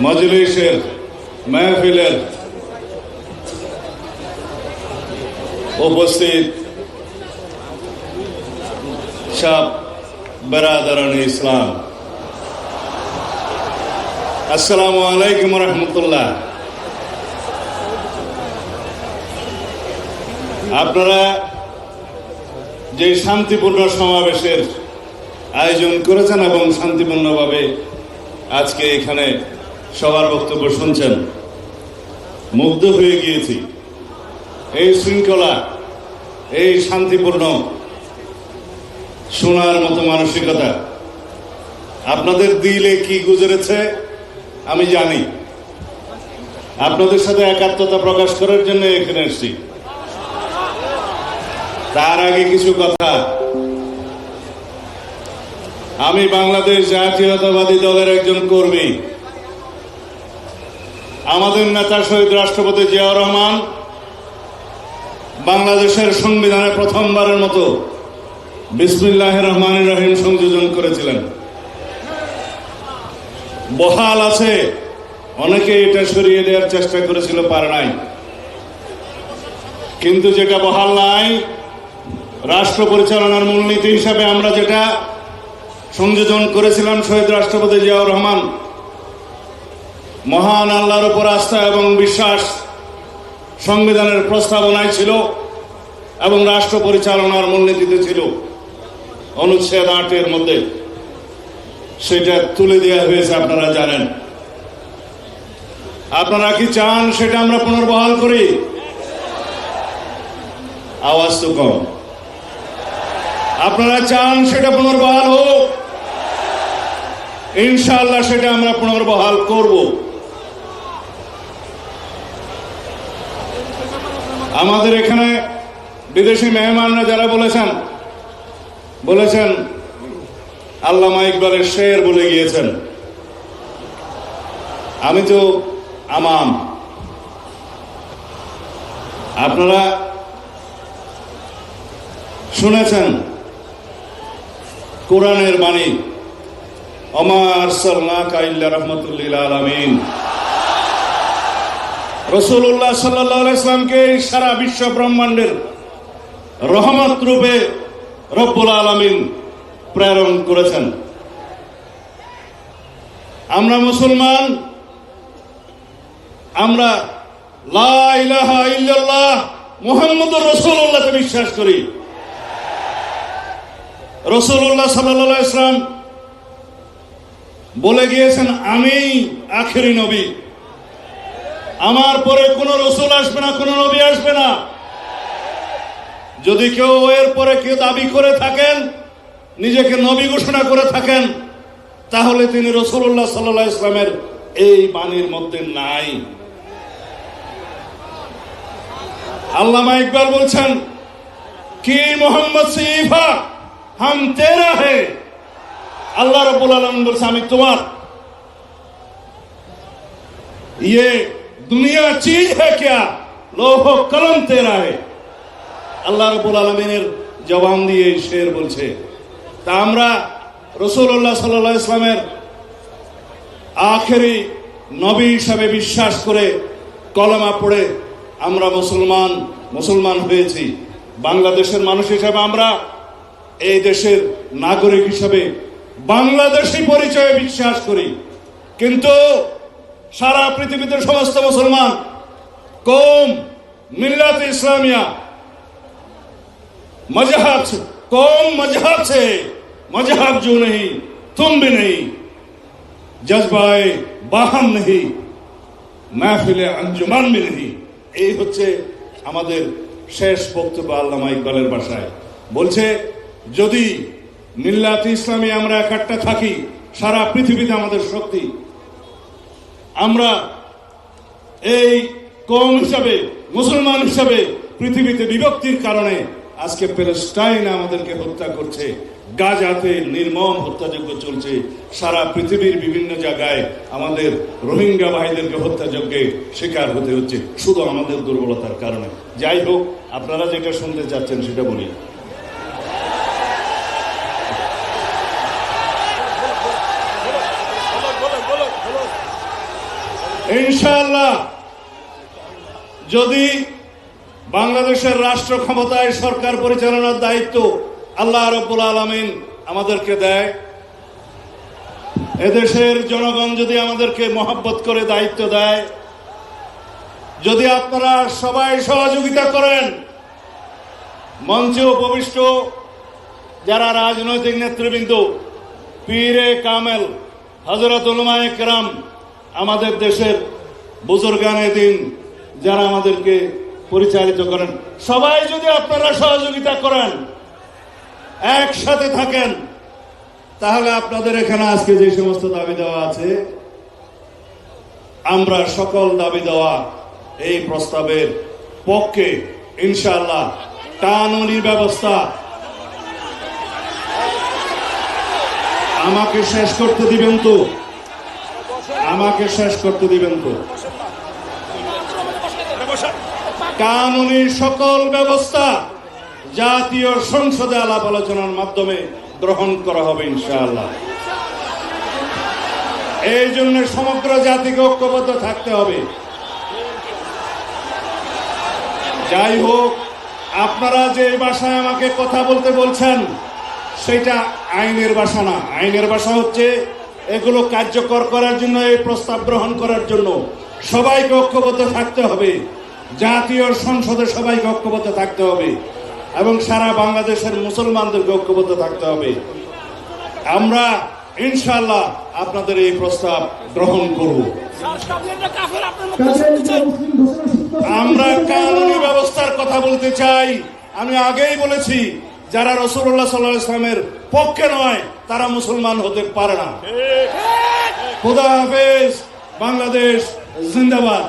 মজলিসের মাহফিলের উপস্থিত সব বেরাদারানে ইসলাম, আসসালামু আলাইকুম রহমতুল্লাহ। আপনারা যে শান্তিপূর্ণ সমাবেশের আয়োজন করেছেন এবং শান্তিপূর্ণভাবে আজকে এখানে সবার বক্তব্য শুনছেন, মুগ্ধ হয়ে গিয়েছি। এই শৃঙ্খলা, এই শান্তিপূর্ণ শোনার মতো মানসিকতা আপনাদের দিলে কি গুজরেছে আমি জানি। আপনাদের সাথে একাত্মতা প্রকাশ করার জন্য এখানে এসেছি। তার আগে কিছু কথা। আমি বাংলাদেশ জাতীয়তাবাদী দলের একজন কর্মী। আমাদের নেতা শহীদ রাষ্ট্রপতি জিয়াউর রহমান বাংলাদেশের সংবিধানে প্রথমবারের মতো বিসমিল্লাহির রহমানির রহিম সংযোজন করেছিলেন। বহাল আছে, অনেকে এটা সরিয়ে দেওয়ার চেষ্টা করেছিল, পারে নাই। কিন্তু যেটা বহাল নাই, রাষ্ট্র পরিচালনার মূলনীতি হিসাবে আমরা যেটা সংযোজন করেছিলাম, শহীদ রাষ্ট্রপতি জিয়াউর রহমান মহান আল্লাহর উপর আস্থা এবং বিশ্বাস সংবিধানের প্রস্তাবনায় ছিল এবং রাষ্ট্র পরিচালনার মূলনীতিতে ছিল। অনুচ্ছেদ 8-এর মধ্যে সেটা তুলে দেওয়া হয়েছে, আপনারা জানেন। আপনারা কি চান সেটা আমরা পুনর্বহাল করি? আওয়াজ তো কম। আপনারা চান সেটা পুনর্বহাল হোক? ইনশাআল্লাহ সেটা আমরা পুনর্বহাল করব। আমাদের এখানে বিদেশি মেহমানরা যারা বলেছেন আল্লামা ইকবালের শের বলে গিয়েছেন। আমি তো আমাম। আপনারা শুনেছেন কোরআনের বাণী, ওমা আরসালনাকা ইল্লা রাহমাতুল লিল আলামিন। রাসূলুল্লাহ সাল্লাল্লাহু আলাইহি ওয়াসাল্লামকে সারা বিশ্ব ব্রহ্মাণ্ডের রহমত রূপে রব্বুল আলামিন প্রেরণ করেছেন। আমরা মুসলমান, আমরা লা ইলাহা ইল্লাল্লাহ মুহাম্মদুর রাসূলুল্লাহকে বিশ্বাস করি। রাসূলুল্লাহ সাল্লাল্লাহু আলাইহি ওয়াসাল্লাম বলে গিয়েছেন, আমি আখেরি নবী, আমার পরে কোন রসুল আসবে না, কোন নবী আসবে না। যদি কেউ এর পরে কেউ দাবি করে থাকেন, নিজেকে নবী ঘোষণা করে থাকেন, তাহলে তিনি রাসূলুল্লাহ সাল্লাল্লাহু আলাইহি ওয়াসাল্লামের এই বাণীর মধ্যে নাই। আল্লামা ইকবাল বলছেন, কি মোহাম্মদ সিফা হাম তেরা হে। আল্লাহ রাব্বুল আলামিন বলছে, আমি তোমার। ये दुनिया चीज है क्या, लोहो कलम तेरा है। আল্লাহ রাব্বুল আলামিনের জবান দিয়ে শের বলছে। তা আমরা রাসূলুল্লাহ সাল্লাল্লাহু আলাইহি ওয়াসাল্লামের আখেরি নবী হিসাবে বিশ্বাস করে কলেমা পড়ে আমরা মুসলমান হয়েছি। বাংলাদেশের মানুষ হিসাবে আমরা এই দেশের নাগরিক হিসাবে বাংলাদেশি পরিচয়ে বিশ্বাস করি। কিন্তু সারা পৃথিবীতে সমস্ত মুসলমান কৌম মিল্লাত ইসলামিয়া मजहब कौम मजहब से मजहब जो नहीं तुम भी नहीं, जज्बाए बाहम नहीं, महफिले अंजुमान भी नहीं। এই হচ্ছে আমাদের শেষ বক্তব্য আল্লামা ইকবালের ভাষায়। বলছে, যদি মিল্লাত ইসলামী আমরা একটা থাকি, সারা পৃথিবীতে আমাদের শক্তি। আমরা এই কওম হিসাবে, মুসলমান হিসাবে পৃথিবীতে বিভক্তির কারণে আজকে প্যালেস্টাইন আমাদেরকে হত্যা করছে, গাজাতে নির্মম হত্যাযজ্ঞ চলছে, সারা পৃথিবীর বিভিন্ন জায়গায় আমাদের রোহিঙ্গা ভাইদেরকে হত্যাযজ্ঞে শিকার হতে হচ্ছে শুধু আমাদের দুর্বলতার কারণে। যাই হোক, আপনারা যেটা শুনতে চাচ্ছেন সেটা বলি। ইনশাআল্লাহ যদি বাংলাদেশের রাষ্ট্র ক্ষমতায় সরকার পরিচালনার দায়িত্ব আল্লাহ রাব্বুল আলামিন আমাদেরকে দেয়, এদেশের জনগণ যদি আমাদেরকে মহব্বত করে দায়িত্ব দেয়, যদি আপনারা সবাই সহযোগিতা করেন, মঞ্চে উপবিষ্ট যারা রাজনৈতিক নেতৃবৃন্দ, পীরে কামেল, হযরত উলামায়ে কেরাম, আমাদের দেশের বুজুর্গানে দিন যারা আমাদেরকে পরিচালিত করেন, সবাই যদি আপনারা সহযোগিতা করেন, একসাথে থাকেন, তাহলে আপনাদের এখানে আজকে যে সমস্ত দাবি দেওয়া আছে, আমরা সকল দাবি দেওয়া এই প্রস্তাবের পক্ষে ইনশাআল্লাহ। কানুনি ব্যবস্থা আমাকে শেষ করতে দিবেন তো, আমাকে শেষ করতে দিবেন তো। কানুনি সকল ব্যবস্থা জাতীয় সংসদে আলাপ আলোচনার মাধ্যমে গ্রহণ করা হবে ইনশাআল্লাহ। এই জন্য সমগ্র জাতিকে ঐক্যবদ্ধ থাকতে হবে। যাই হোক, আপনারা যে ভাষায় আমাকে কথা বলতে বলছেন সেটা আইনের ভাষা না। আইনের ভাষা হচ্ছে এগুলো কার্যকর করার জন্য, এই প্রস্তাব গ্রহণ করার জন্য সবাইকে ঐক্যবদ্ধ থাকতে হবে, জাতীয় সংসদে সবাইকে ঐক্যবদ্ধ থাকতে হবে এবং সারা বাংলাদেশের মুসলমানদেরকে ঐক্যবদ্ধ থাকতে হবে। আমরা ইনশাআল্লাহ আপনাদের এই প্রস্তাব গ্রহণ করব। আমরা কানুনি ব্যবস্থার কথা বলতে চাই। আমি আগেই বলেছি, যারা রাসূলুল্লাহ সাল্লাল্লাহু আলাইহি ওয়াসাল্লামের পক্ষে নয় তারা মুসলমান হতে পারে না। খোদা হাফেজ। বাংলাদেশ জিন্দাবাদ।